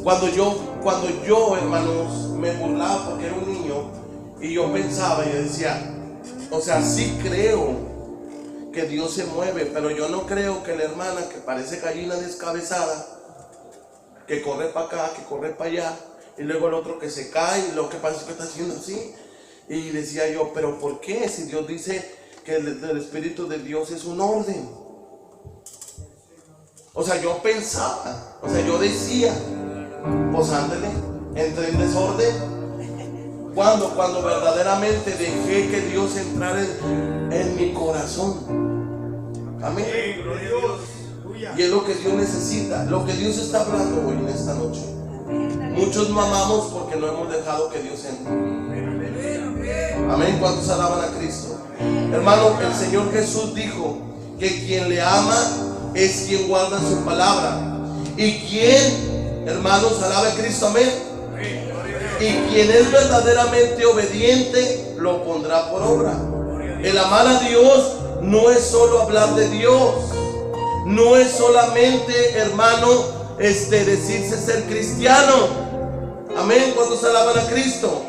Cuando yo, hermanos, me burlaba porque era un niño y yo pensaba y yo decía, o sea, sí creo que Dios se mueve, pero yo no creo que la hermana que parece gallina descabezada, que corre para acá, que corre para allá, y luego el otro que se cae, y lo que parece que está haciendo así. Y decía yo, pero ¿por qué? Si Dios dice que el Espíritu de Dios es un orden. O sea, yo pensaba, o sea, yo decía, pues ándale, entré en desorden. Cuando verdaderamente dejé que Dios entrara en mi corazón. Amén. Y es lo que Dios necesita, lo que Dios está hablando hoy en esta noche. Muchos no amamos porque no hemos dejado que Dios entre. Amén. ¿Cuántos alaban a Cristo? Hermano, el Señor Jesús dijo que quien le ama es quien guarda su palabra. Y quien, hermanos, alabe a Cristo. Amén. Y quien es verdaderamente obediente lo pondrá por obra. El amar a Dios no es solo hablar de Dios. No es solamente, hermano, decirse ser cristiano. Amén. ¿Cuántos alaban a Cristo?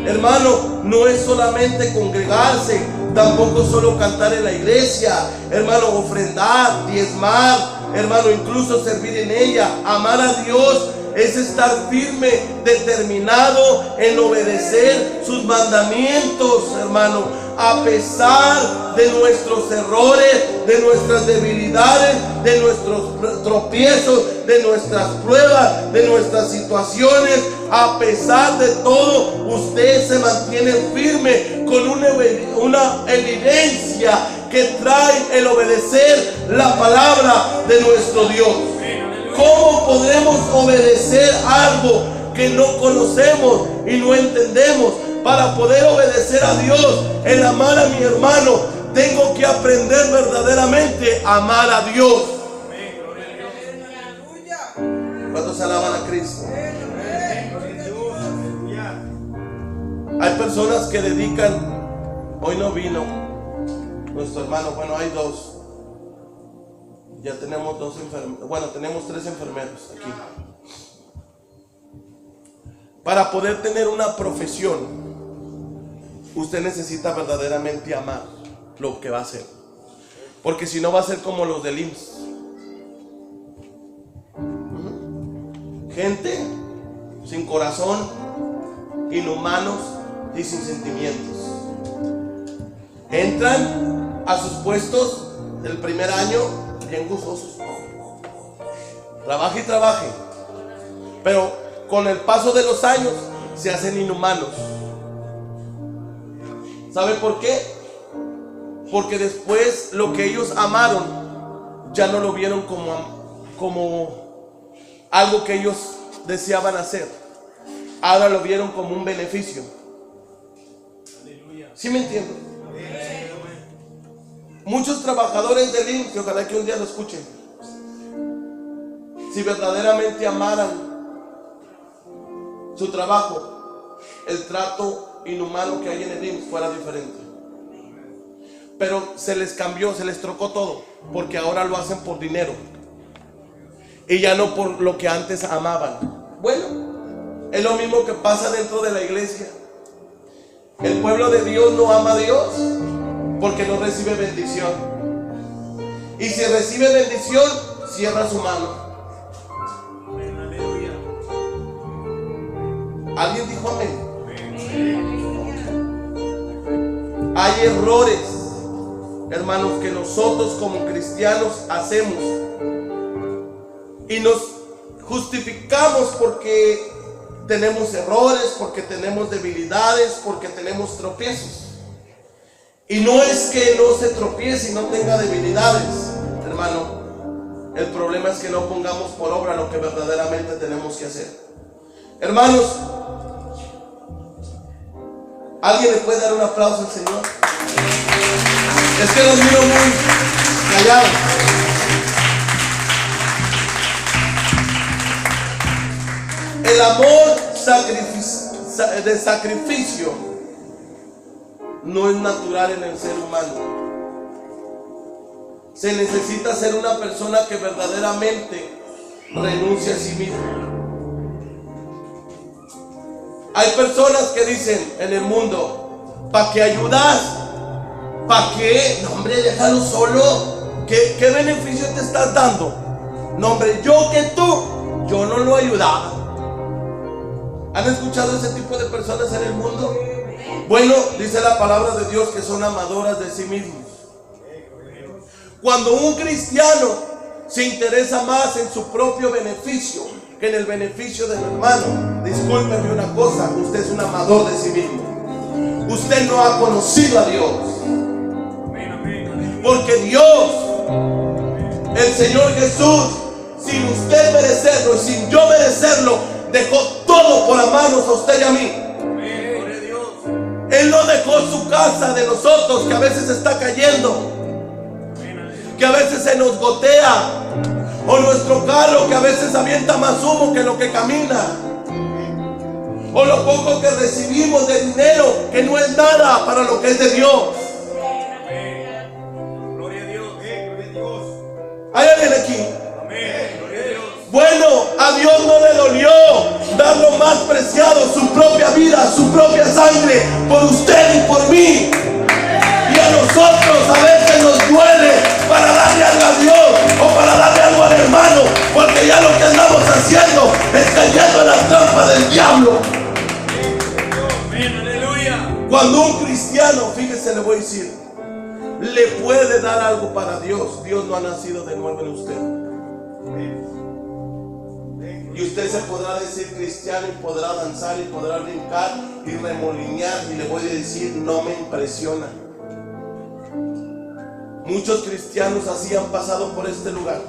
Hermano, no es solamente congregarse, tampoco solo cantar en la iglesia, hermano, ofrendar, diezmar, hermano, incluso servir en ella. Amar a Dios es estar firme, determinado en obedecer sus mandamientos, hermano, a pesar de nuestros errores, de nuestras debilidades, de nuestros tropiezos, de nuestras pruebas, de nuestras situaciones. A pesar de todo, usted se mantiene firme con una evidencia que trae el obedecer la palabra de nuestro Dios. ¿Cómo podremos obedecer algo que no conocemos y no entendemos? Para poder obedecer a Dios, el amar a mi hermano, tengo que aprender verdaderamente a amar a Dios. ¿Cuántos alaban a Cristo? Hay personas que dedican, hoy no vino nuestro hermano, bueno, hay dos. Ya tenemos dos enfermeros, bueno, tenemos 3 enfermeros aquí. Para poder tener una profesión, usted necesita verdaderamente amar lo que va a hacer. Porque si no va a ser como los del IMSS. Gente sin corazón, inhumanos y sin sentimientos. Entran a sus puestos el primer año bien gustosos. Trabaje y trabaje. Pero con el paso de los años se hacen inhumanos. ¿Sabe por qué? Porque después lo que ellos amaron ya no lo vieron como algo que ellos deseaban hacer. Ahora lo vieron como un beneficio. ¿Sí me entiendo? Muchos trabajadores del IMSS, que ojalá que un día lo escuchen, si verdaderamente amaran su trabajo, el trato inhumano que hay en el IMSS fuera diferente. Pero se les cambió, se les trocó todo, porque ahora lo hacen por dinero y ya no por lo que antes amaban. Bueno, es lo mismo que pasa dentro de la iglesia. El pueblo de Dios no ama a Dios porque no recibe bendición, y si recibe bendición cierra su mano. ¿Alguien dijo amén? Hay errores, hermanos, que nosotros como cristianos hacemos y nos justificamos porque tenemos errores, porque tenemos debilidades, porque tenemos tropiezos. Y no es que no se tropiece y no tenga debilidades, hermano. El problema es que no pongamos por obra lo que verdaderamente tenemos que hacer. Hermanos, ¿alguien le puede dar un aplauso al Señor? Es que los miro muy callados. El amor de sacrificio no es natural en el ser humano. Se necesita ser una persona que verdaderamente renuncie a sí mismo. Hay personas que dicen en el mundo: ¿para qué ayudas? ¿Para qué? No, hombre, déjalo solo. ¿Qué beneficio te estás dando? No, hombre, yo no lo ayudaba. ¿Han escuchado ese tipo de personas en el mundo? Bueno, dice la palabra de Dios que son amadoras de sí mismos. Cuando un cristiano se interesa más en su propio beneficio que en el beneficio del hermano, discúlpeme una cosa, usted es un amador de sí mismo. Usted no ha conocido a Dios. Porque Dios, el Señor Jesús, sin usted merecerlo y sin yo merecerlo, dejó todo por amarnos a usted y a mí. Él no dejó su casa de nosotros, que a veces está cayendo, que a veces se nos gotea, o nuestro carro que a veces avienta más humo que lo que camina, o lo poco que recibimos de dinero que no es nada para lo que es de Dios. ¿Hay alguien aquí? Bueno, a Dios no le dolió dar lo más preciado, su propia vida, su propia sangre, por usted y por mí. Y a nosotros a veces nos duele para darle algo a Dios o para darle algo al hermano, porque ya lo que andamos haciendo es cayendo en la trampa del diablo. Cuando un cristiano, fíjese, le voy a decir, le puede dar algo para Dios, Dios no ha nacido de nuevo en usted. Y usted se podrá decir cristiano y podrá danzar y podrá brincar y remolinear, y le voy a decir, no me impresiona. Muchos cristianos así han pasado por este lugar.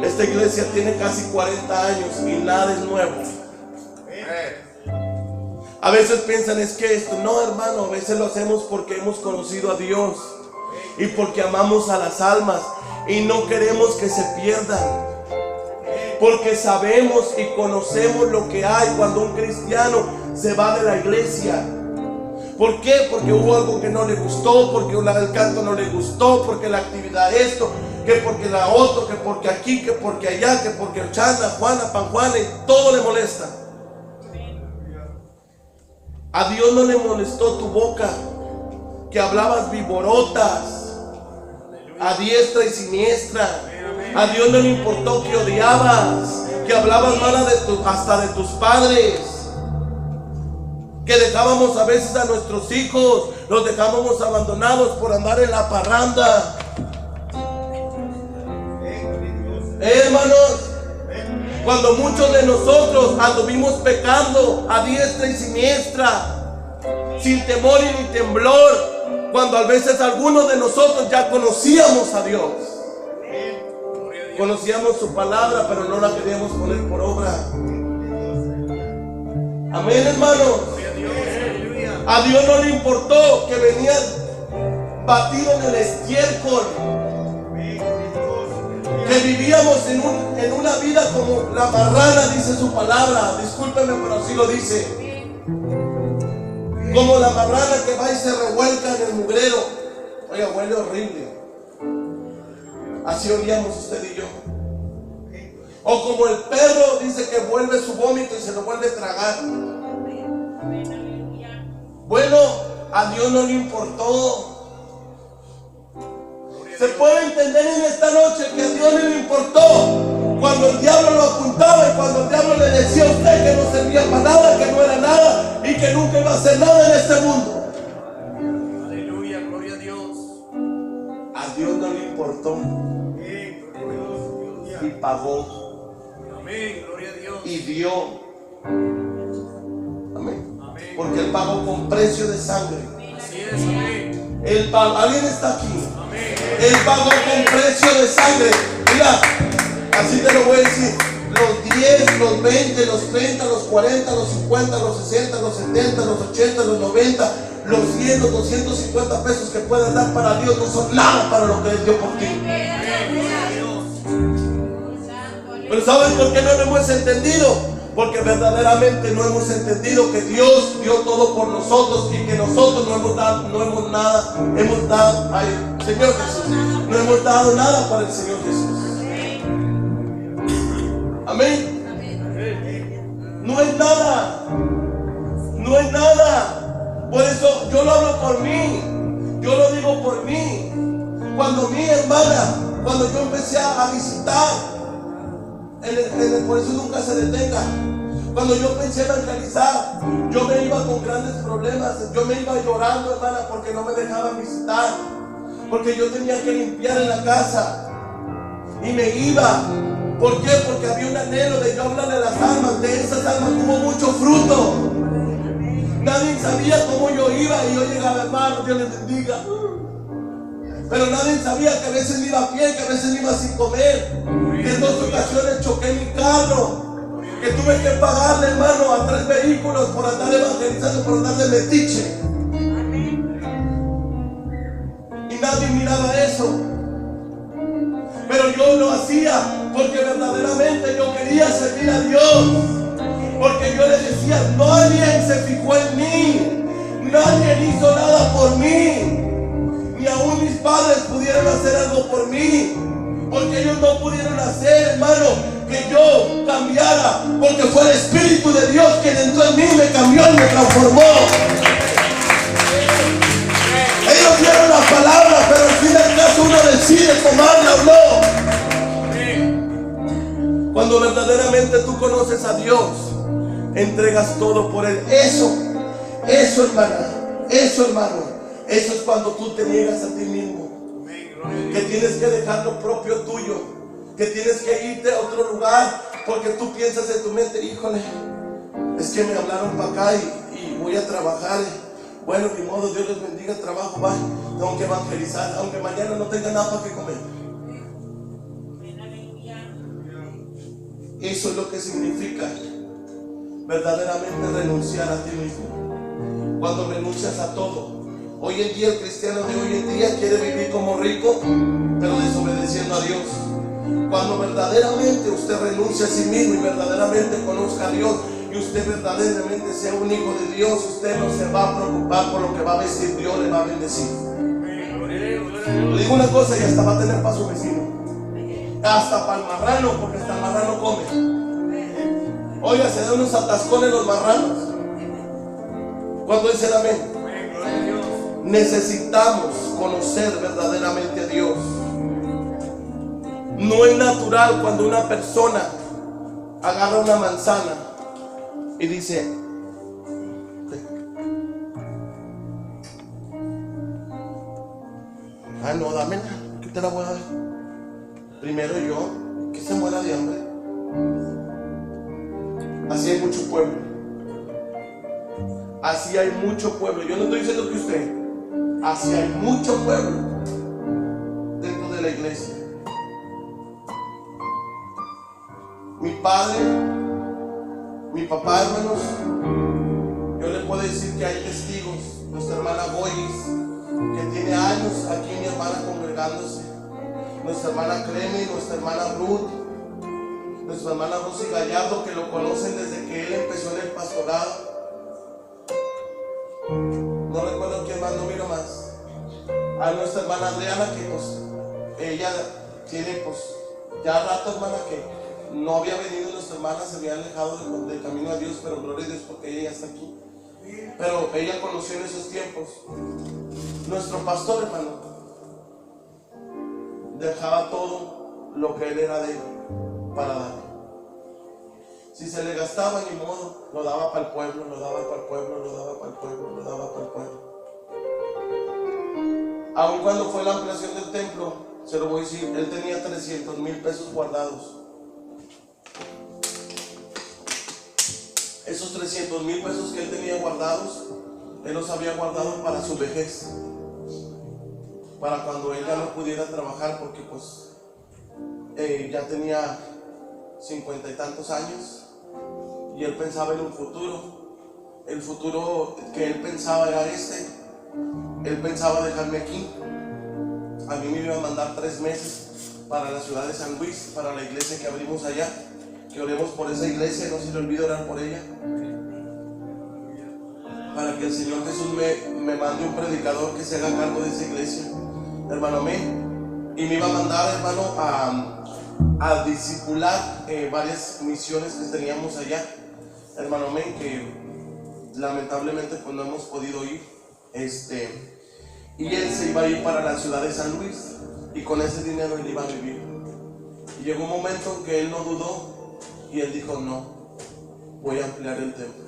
Esta iglesia tiene casi 40 años y nada es nuevo. A veces piensan, es que esto, no, hermano, a veces lo hacemos porque hemos conocido a Dios y porque amamos a las almas y no queremos que se pierdan. Porque sabemos y conocemos lo que hay cuando un cristiano se va de la iglesia. ¿Por qué? Porque hubo algo que no le gustó, porque el canto no le gustó, porque la actividad esto, que porque la otro, que porque aquí, que porque allá, que porque Chana, Juana, Panjuana, y todo le molesta. A Dios no le molestó tu boca, que hablabas viborotas a diestra y siniestra. A Dios no le importó que odiabas, que hablabas mal hasta de tus padres, que dejábamos a veces a nuestros hijos, los dejábamos abandonados por andar en la parranda. Hermanos, cuando muchos de nosotros anduvimos pecando a diestra y siniestra, sin temor y ni temblor, cuando a veces algunos de nosotros ya conocíamos a Dios, conocíamos su palabra, pero no la queríamos poner por obra. Amén, hermanos. A Dios no le importó que venían batidos en el estiércol, que vivíamos en una vida como la marrana, dice su palabra. Discúlpeme, pero así lo dice. Como la marrana que va y se revuelca en el mugrero. Oiga, huele horrible. Así olíamos usted y yo. O como el perro, dice que vuelve su vómito y se lo vuelve a tragar. Bueno, a Dios no le importó. Se puede entender en esta noche que a Dios no le importó cuando el diablo lo apuntaba y cuando el diablo le decía a usted que no servía para nada, que no era nada y que nunca iba a hacer nada en este mundo. Aleluya, gloria a Dios. A Dios no le importó y pagó. Amén, gloria a Dios. Y dio. Amén. Amén. Porque Él pagó con precio de sangre. Así es, amén. Él pagó. ¿Alguien está aquí? Amén. Él pagó con precio de sangre. Mira, así te lo voy a decir. Los 10, los 20, los 30, los 40, los 50, los 60, los 70, los 80, los 90, los 100, los 250 pesos que puedas dar para Dios no son nada para lo que Él dio por ti. Pero ¿sabes por qué no lo hemos entendido? Porque verdaderamente no hemos entendido que Dios dio todo por nosotros y que nosotros no hemos dado nada, Señor Jesús, no hemos dado nada para el Señor Jesús. Amén. No es nada. No es nada. Por eso yo lo hablo por mí. Yo lo digo por mí. Cuando mi hermana, cuando yo empecé a visitar, por eso nunca se detenga. Cuando yo pensé evangelizar, yo me iba con grandes problemas. Yo me iba llorando, hermana, porque no me dejaban visitar. Porque yo tenía que limpiar en la casa. Y me iba. ¿Por qué? Porque había un anhelo de yo hablarle a las almas. De esas almas tuvo mucho fruto. Nadie sabía cómo yo iba y yo llegaba, hermano, Dios les bendiga. Pero nadie sabía que a veces me iba a pie, que a veces me iba sin comer. Que en 2 ocasiones choqué mi carro. Que tuve que pagarle, hermano, a 3 vehículos por andar evangelizando, por andar de metiche. Y nadie miraba eso. Pero yo lo hacía porque verdaderamente yo quería servir a Dios. Porque yo le decía, nadie se fijó en mí. Nadie hizo nada por mí. Ni aún mis padres pudieron hacer algo por mí. Porque ellos no pudieron hacer, hermano, que yo cambiara. Porque fue el Espíritu de Dios quien entró en mí, me cambió y me transformó. Ellos dieron la palabra, pero al fin del caso uno decide tomarla o no. Cuando verdaderamente tú conoces a Dios, entregas todo por Él. Eso hermana, hermano, eso es cuando tú te niegas a ti mismo. Que tienes que dejar lo propio tuyo, que tienes que irte a otro lugar, porque tú piensas en tu mente, híjole, es que me hablaron para acá y voy a trabajar. Bueno, ni modo, Dios les bendiga, trabajo, va, tengo que evangelizar, aunque mañana no tenga nada para que comer. Eso es lo que significa verdaderamente renunciar a ti mismo. Cuando renuncias a todo. Hoy en día el cristiano de hoy en día quiere vivir como rico, pero desobedeciendo a Dios. Cuando verdaderamente usted renuncia a sí mismo y verdaderamente conozca a Dios, y usted verdaderamente sea un hijo de Dios, usted no se va a preocupar por lo que va a vestir. Dios le va a bendecir. Le digo una cosa, y hasta va a tener para su vecino, hasta para el marrano, porque hasta el marrano come. Oiga, se dan unos atascones los marranos. ¿Cuándo dicen amén? Necesitamos conocer verdaderamente a Dios. No es natural cuando una persona agarra una manzana y dice, no, dámela, que te la voy a dar. Primero yo, que se muera de hambre. Así hay mucho pueblo. Así hay mucho pueblo. Yo no estoy diciendo que usted. Así hay mucho pueblo dentro de la iglesia. Mi padre, mi papá, hermanos, yo le puedo decir que hay testigos. Nuestra hermana Goyis, que tiene años aquí, mi hermana congregándose. Nuestra hermana Cleme, nuestra hermana Ruth, nuestra hermana Rosy Gallardo, que lo conocen desde que él empezó en el pastorado. No recuerdo quién más, no miro más. A nuestra hermana Adriana, que pues ella tiene pues ya rato, hermana, que no había venido. Nuestra hermana se había alejado del camino a Dios, pero gloria a Dios porque ella ya está aquí. Pero ella conoció en esos tiempos. Nuestro pastor, hermano, dejaba todo lo que él era de él para dar. Si se le gastaba, ni modo, lo daba para el pueblo, lo daba para el pueblo, lo daba para el pueblo, lo daba para el pueblo. Aun cuando fue la ampliación del templo, se lo voy a decir, él tenía 300,000 pesos guardados. Esos 300,000 pesos que él tenía guardados, él los había guardado para su vejez, para cuando él ya no pudiera trabajar, porque pues ya tenía 50 y tantos años. Y él pensaba en un futuro. El futuro que él pensaba era este. Él pensaba dejarme aquí. A mí me iba a mandar 3 meses para la ciudad de San Luis, para la iglesia que abrimos allá. Que oremos por esa iglesia, no se le olvide orar por ella. Para que el Señor Jesús me mande un predicador que se haga cargo de esa iglesia. Hermano, amén. Y me iba a mandar, hermano, a discipular varias misiones que teníamos allá. hermano Men, que lamentablemente pues no hemos podido ir, y él se iba a ir para la ciudad de San Luis, y con ese dinero él iba a vivir. Y llegó un momento en que él no dudó, y él dijo: no, voy a ampliar el templo.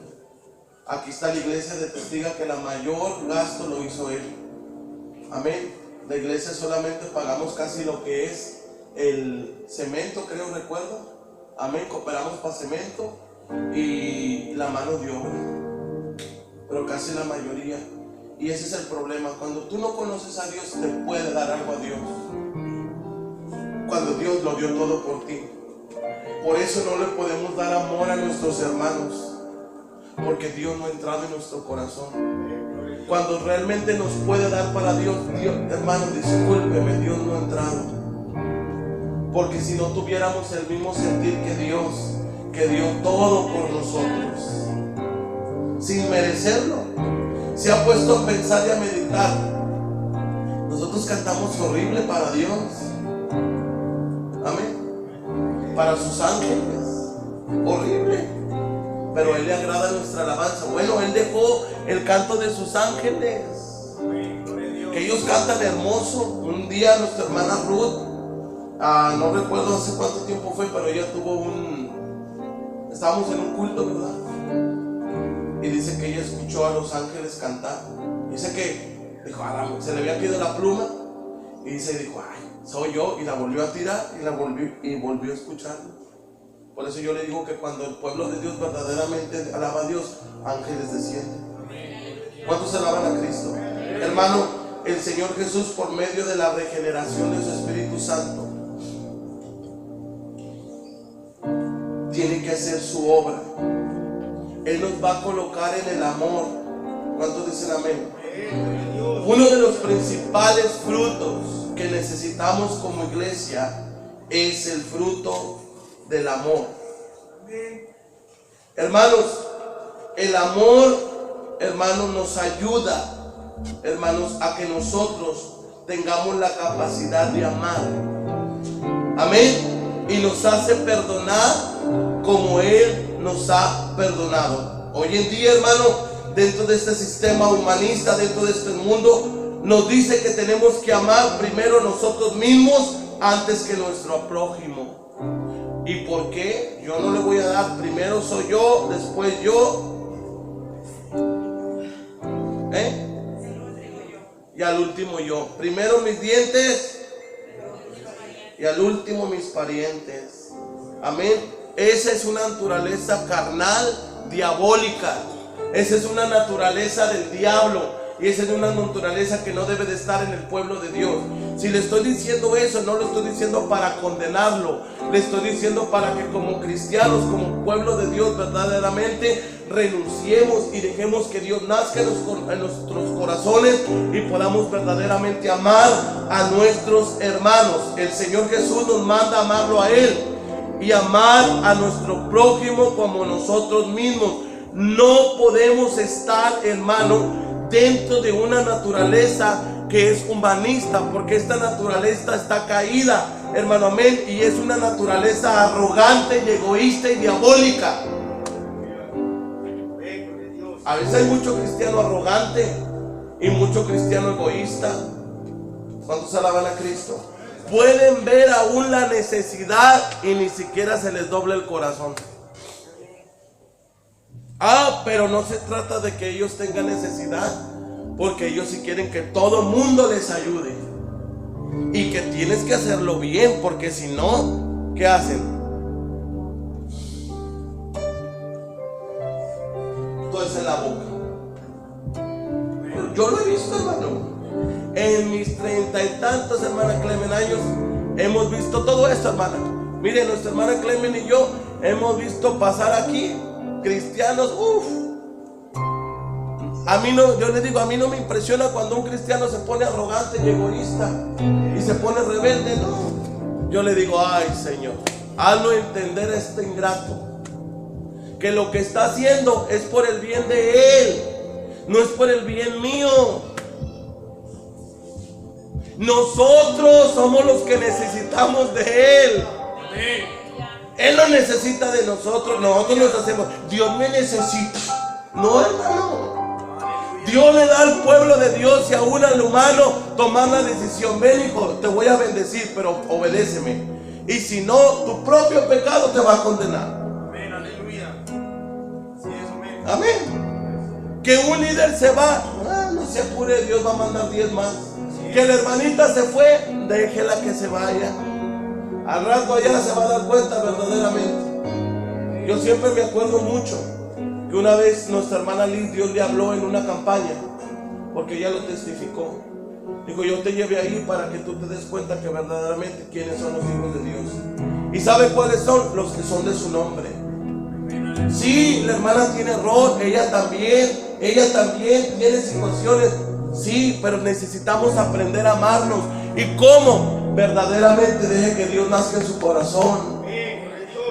Aquí está la iglesia de testiga que la mayor gasto lo hizo él. Amén. La iglesia solamente pagamos casi lo que es el cemento, recuerdo. Amén. Cooperamos para cemento y la mano de obra, pero casi la mayoría. Y ese es el problema. Cuando tú no conoces a Dios, te puede dar algo a Dios, cuando Dios lo dio todo por ti. Por eso no le podemos dar amor a nuestros hermanos, porque Dios no ha entrado en nuestro corazón. Cuando realmente nos puede dar para Dios, hermano, discúlpeme, Dios no ha entrado. Porque si no tuviéramos el mismo sentir que Dios, que dio todo por nosotros, sin merecerlo, se ha puesto a pensar y a meditar. Nosotros cantamos horrible para Dios, amén, para sus ángeles, horrible, pero a Él le agrada nuestra alabanza. Bueno, Él dejó el canto de sus ángeles, que ellos cantan hermoso. Un día nuestra hermana Ruth, no recuerdo hace cuánto tiempo fue, pero ella tuvo estábamos en un culto, ¿verdad? Y dice que ella escuchó a los ángeles cantar. Dice que dijo, se le había caído la pluma, y dijo, ay, soy yo, y la volvió a tirar y volvió a escucharlo. Por eso yo le digo que cuando el pueblo de Dios verdaderamente alaba a Dios, ángeles descienden. ¿Cuántos alaban a Cristo? Hermano, el Señor Jesús, por medio de la regeneración de su Espíritu Santo, tiene que hacer su obra. Él nos va a colocar en el amor. ¿Cuántos dicen amén? Uno de los principales frutos que necesitamos como iglesia es el fruto del amor. Hermanos, el amor, hermanos, nos ayuda, hermanos, a que nosotros tengamos la capacidad de amar. Amén. Y nos hace perdonar como Él nos ha perdonado. Hoy en día, hermano, dentro de este sistema humanista, dentro de este mundo, nos dice que tenemos que amar primero nosotros mismos antes que nuestro prójimo. ¿Y por qué? Yo no le voy a dar, primero soy yo, después yo, y al último yo. Primero mis dientes y al último mis parientes. Amén. Esa es una naturaleza carnal, diabólica. Esa es una naturaleza del diablo. Y esa es una naturaleza que no debe de estar en el pueblo de Dios. Si le estoy diciendo eso, no lo estoy diciendo para condenarlo. Le estoy diciendo para que como cristianos, como pueblo de Dios, verdaderamente renunciemos y dejemos que Dios nazca en nuestros corazones y podamos verdaderamente amar a nuestros hermanos. El Señor Jesús nos manda a amarlo a Él y amar a nuestro prójimo como nosotros mismos. No podemos estar, hermano, dentro de una naturaleza que es humanista, porque esta naturaleza está caída, hermano, amén, y es una naturaleza arrogante y egoísta y diabólica. A veces hay mucho cristiano arrogante y mucho cristiano egoísta. ¿Cuántos alaban a Cristo? Pueden ver aún la necesidad y ni siquiera se les dobla el corazón. Pero no se trata de que ellos tengan necesidad, porque ellos sí quieren que todo mundo les ayude y que tienes que hacerlo bien, porque si no, ¿qué hacen? Todo es en la boca. Yo lo he visto, hermano. En mis 30 y tantos, hermana Clemen, años, hemos visto todo esto, hermana. Mire, nuestra hermana Clemen y yo hemos visto pasar aquí cristianos, a mí no, yo les digo, a mí no me impresiona cuando un cristiano se pone arrogante y egoísta y se pone rebelde, no. Yo le digo, ay Señor, hazlo entender a este ingrato que lo que está haciendo es por el bien de Él, no es por el bien mío. Nosotros somos los que necesitamos de Él. Él no necesita de nosotros. Nosotros nos hacemos, Dios me necesita. No, hermano. Dios le da al pueblo de Dios y aún al humano tomar la decisión. Ven, hijo, te voy a bendecir, pero obedéceme. Y si no, tu propio pecado te va a condenar. Amén, aleluya. Así es, amén. Amén. Que un líder se va, no se apure, Dios va a mandar 10 más. Que la hermanita se fue, déjela que se vaya. Al rato allá se va a dar cuenta verdaderamente. Yo siempre me acuerdo mucho que una vez nuestra hermana Liz, Dios le habló en una campaña, porque ella lo testificó. Dijo, yo te llevé ahí para que tú te des cuenta que verdaderamente quiénes son los hijos de Dios. ¿Y sabe cuáles son? Los que son de su nombre. Sí, la hermana tiene error, ella también tiene situaciones. Sí, pero necesitamos aprender a amarnos. ¿Y cómo? Verdaderamente deje que Dios nazca en su corazón.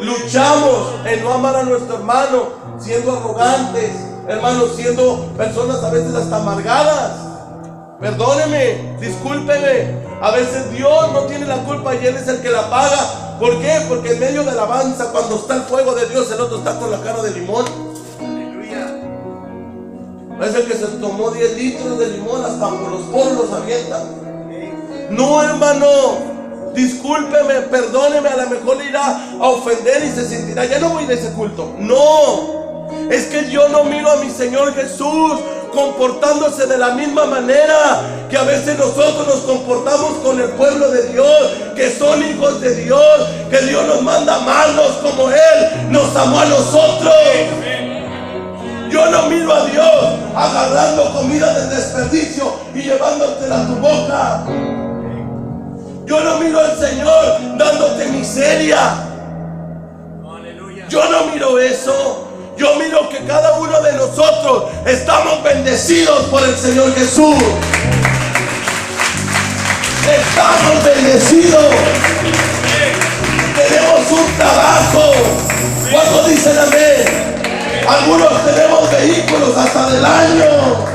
Luchamos en no amar a nuestro hermano, siendo arrogantes, hermanos, siendo personas a veces hasta amargadas. Perdóneme, discúlpeme. A veces Dios no tiene la culpa y Él es el que la paga. ¿Por qué? Porque en medio de la alabanza, cuando está el fuego de Dios, el otro está con la cara de limón. Es el que se tomó 10 litros de limón, hasta por los poros los avienta. No, hermano, discúlpeme, perdóneme, a lo mejor le irá a ofender y se sentirá, ya no voy de ese culto. No, es que yo no miro a mi Señor Jesús comportándose de la misma manera que a veces nosotros nos comportamos con el pueblo de Dios, que son hijos de Dios, que Dios nos manda a amarnos como Él nos amó a nosotros. Yo no miro a Dios agarrando comida del desperdicio y llevándotela a tu boca. Yo no miro al Señor dándote miseria. Yo no miro eso. Yo miro que cada uno de nosotros estamos bendecidos por el Señor Jesús. Estamos bendecidos. Tenemos un trabajo. ¿Cuántos dicen amén? Algunos tenemos vehículos hasta del año.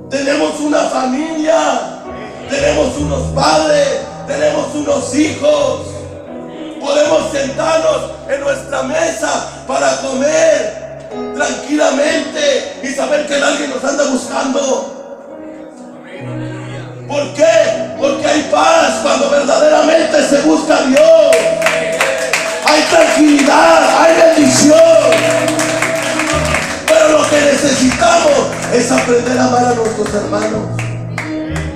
Tenemos una familia. Tenemos unos padres. Tenemos unos hijos. Podemos sentarnos en nuestra mesa para comer tranquilamente y saber que alguien nos anda buscando. ¿Por qué? Porque hay paz cuando verdaderamente se busca a Dios. Hay tranquilidad, hay bendición. Pero lo que necesitamos es aprender a amar a nuestros hermanos.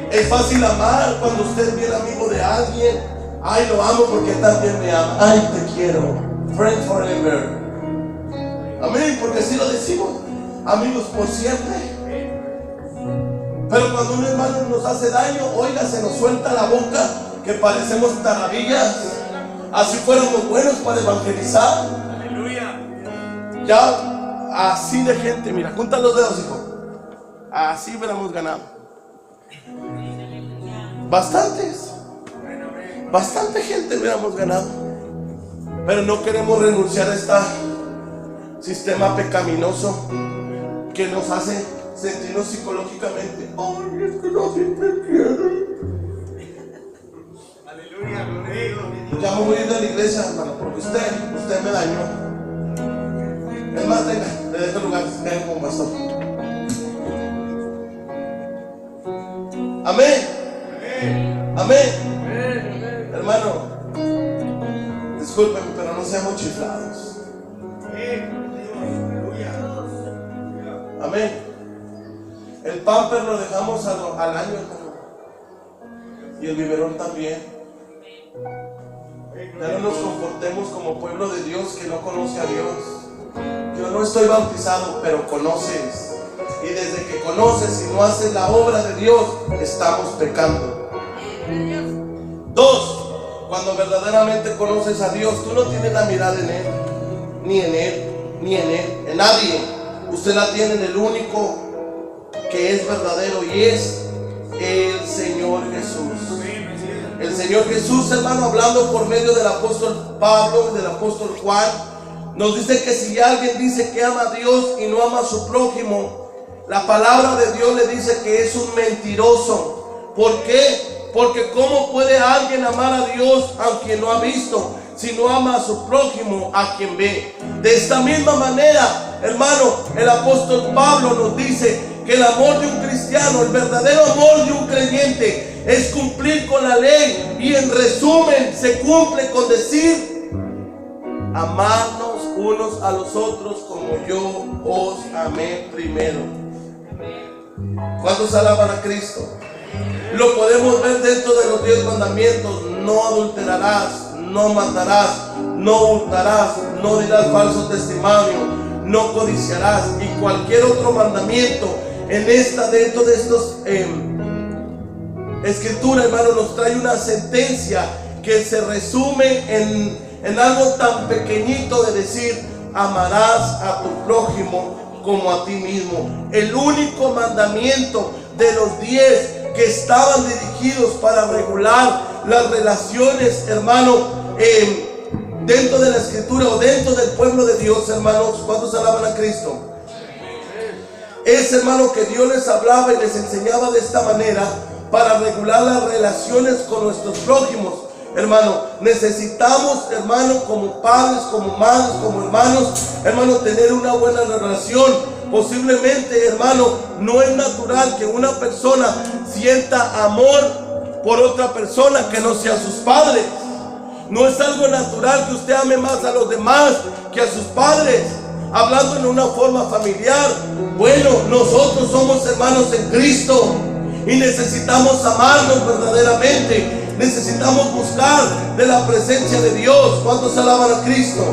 Es fácil amar cuando usted es bien amigo de alguien. Ay, lo amo porque él también me ama. Ay, te quiero. Friends forever. Amén, porque así lo decimos. Amigos por siempre. Pero cuando un hermano nos hace daño, oiga, se nos suelta la boca que parecemos tarabillas. Así fuéramos buenos para evangelizar. Aleluya. Ya, así de gente, mira, junta los dedos, hijo. Así hubiéramos ganado. Bastante gente hubiéramos ganado. Pero no queremos renunciar a este sistema pecaminoso que nos hace sentirnos psicológicamente. Ay, es que no siempre quieren. Aleluya, gloria. Ya me voy a ir de la iglesia, hermano, porque usted me dañó. Es más, venga, le dejo el lugar, venga como pastor. Amén. Amén. Hermano, discúlpenme, pero no seamos chiflados. Amén. El pamper lo dejamos al año, hermano. Y el biberón también. Ya no nos comportemos como pueblo de Dios que no conoce a Dios. Yo no estoy bautizado, pero conoces. Y desde que conoces y no haces la obra de Dios, estamos pecando. 2. Cuando verdaderamente conoces a Dios, tú no tienes la mirada en Él, ni en Él, ni en Él, en nadie. Usted la tiene en el único que es verdadero y es el Señor Jesús. El Señor Jesús, hermano, hablando por medio del apóstol Pablo, del apóstol Juan, nos dice que si alguien dice que ama a Dios y no ama a su prójimo, la palabra de Dios le dice que es un mentiroso. ¿Por qué? Porque ¿cómo puede alguien amar a Dios a quien no ha visto, si no ama a su prójimo a quien ve? De esta misma manera, hermano, el apóstol Pablo nos dice que el amor de un cristiano, el verdadero amor de un creyente, es cumplir con la ley. Y en resumen, se cumple con decir: amarnos unos a los otros como yo os amé primero. ¿Cuántos alaban a Cristo? Lo podemos ver dentro de los 10 mandamientos: no adulterarás, no matarás, no hurtarás, no dirás falso testimonio, no codiciarás. Y cualquier otro mandamiento dentro de estos escrituras, hermano, nos trae una sentencia que se resume en algo tan pequeñito de decir: amarás a tu prójimo como a ti mismo. El único mandamiento de los 10 que estaban dirigidos para regular las relaciones, hermano, dentro de la escritura o dentro del pueblo de Dios, hermanos. ¿Cuántos alaban a Cristo? Es, hermano, que Dios les hablaba y les enseñaba de esta manera para regular las relaciones con nuestros prójimos. Hermano, necesitamos, hermano, como padres, como madres, como hermanos, hermano, tener una buena relación. Posiblemente, hermano, no es natural que una persona sienta amor por otra persona que no sea sus padres. No es algo natural que usted ame más a los demás que a sus padres. Hablando en una forma familiar, bueno, nosotros somos hermanos en Cristo y necesitamos amarnos verdaderamente. Necesitamos buscar de la presencia de Dios. ¿Cuántos alaban a Cristo?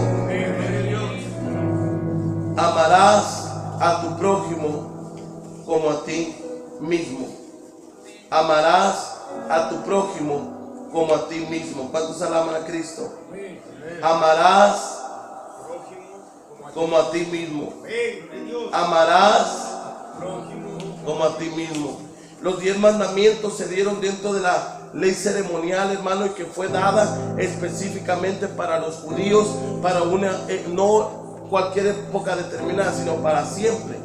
Amarás a tu prójimo como a ti mismo. Amarás a tu prójimo como a ti mismo. ¿Cuántos alaban a Cristo? Amarás como a ti mismo. Amarás como a ti mismo. Los 10 mandamientos se dieron dentro de la ley ceremonial, hermano, y que fue dada específicamente para los judíos, para una, no cualquier época determinada, sino para siempre.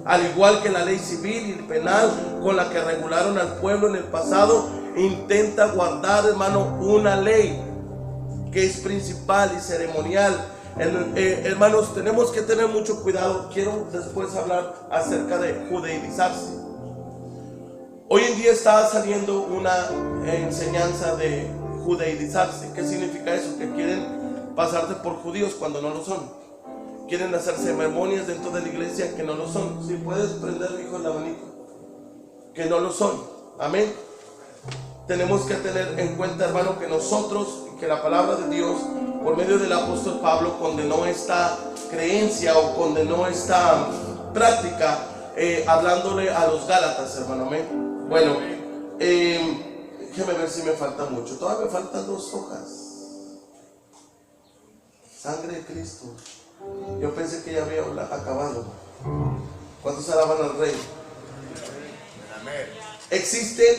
Al igual que la ley civil y penal con la que regularon al pueblo en el pasado, intenta guardar, hermano, una ley que es principal y ceremonial. Hermanos, tenemos que tener mucho cuidado. Quiero después hablar acerca de judaizarse. Hoy en día está saliendo una enseñanza de judaizarse. ¿Qué significa eso? Que quieren pasarse por judíos cuando no lo son. Quieren hacer ceremonias dentro de la iglesia que no lo son. Si puedes prender, hijo, el abanico. Que no lo son. Amén. Tenemos que tener en cuenta, hermano, que nosotros, que la palabra de Dios, por medio del apóstol Pablo, condenó esta creencia o condenó esta práctica, hablándole a los Gálatas, hermano. Amén. Bueno, déjeme ver si me falta mucho. Todavía me faltan 2 hojas. Sangre de Cristo. Yo pensé que ya había acabado. ¿Cuántos alaban al Rey? Existen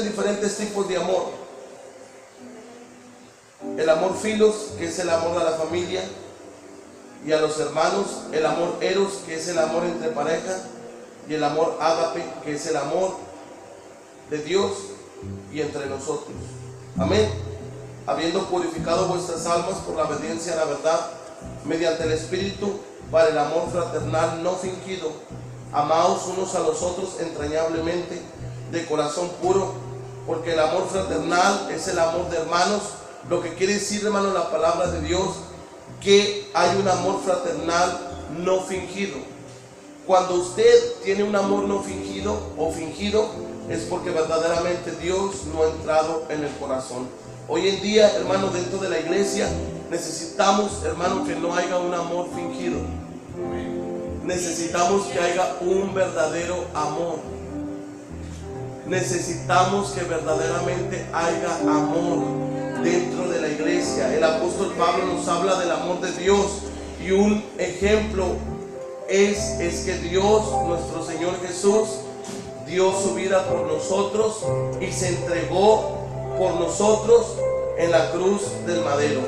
diferentes tipos de amor. El amor filos, que es el amor a la familia y a los hermanos. El amor eros, que es el amor entre pareja. Y el amor ágape, que es el amor de Dios y entre nosotros. Amén. Habiendo purificado vuestras almas por la obediencia a la verdad, mediante el Espíritu, para el amor fraternal no fingido, amaos unos a los otros entrañablemente, de corazón puro, porque el amor fraternal es el amor de hermanos. Lo que quiere decir, hermano, la palabra de Dios, que hay un amor fraternal no fingido. Cuando usted tiene un amor no fingido o fingido, es porque verdaderamente Dios no ha entrado en el corazón. Hoy en día, hermano, dentro de la iglesia necesitamos, hermano, que no haya un amor fingido. Necesitamos que haya un verdadero amor. Necesitamos que verdaderamente haya amor dentro de la iglesia. El apóstol Pablo nos habla del amor de Dios, y un ejemplo es que Dios, nuestro Señor Jesús, dio su vida por nosotros y se entregó por nosotros en la cruz del madero.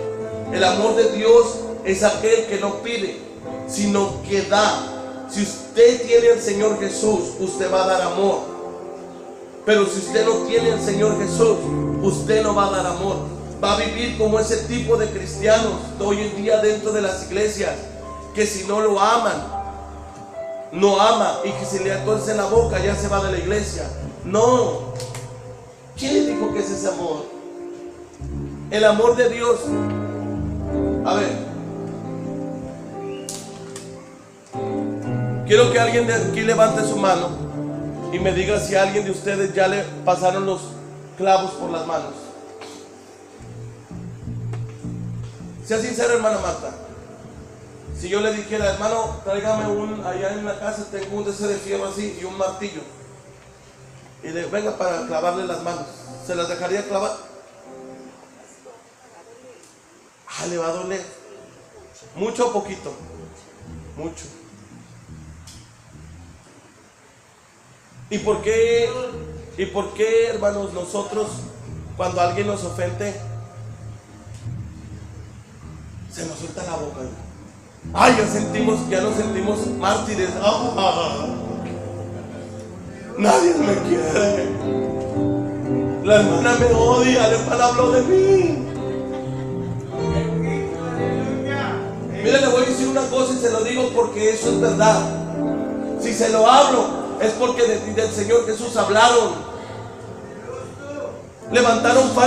El amor de Dios es aquel que no pide, sino que da. Si usted tiene al Señor Jesús, usted va a dar amor. Pero si usted no tiene al Señor Jesús, usted no va a dar amor. Va a vivir como ese tipo de cristianos de hoy en día dentro de las iglesias, que si no lo aman, no ama, y que si le tuercen la boca ya se va de la iglesia. No. ¿Quién le dijo que es ese amor? El amor de Dios. A ver, quiero que alguien de aquí levante su mano y me diga si a alguien de ustedes ya le pasaron los clavos por las manos. Sea sincero, hermana Marta. Si yo le dijera, hermano, tráigame allá en la casa tengo un de ese de fierro así y un martillo, y le venga para clavarle las manos, ¿se las dejaría clavar? Le va a doler. ¿Mucho o poquito? Mucho. ¿Y por qué, hermanos, nosotros cuando alguien nos ofende se nos suelta la boca? Ya nos sentimos mártires. Nadie me quiere. La hermana me odia, la hermana habló de mí. Mire, le voy a decir una cosa y se lo digo porque eso es verdad. Si se lo hablo, es porque del Señor Jesús hablaron. Levantaron falsos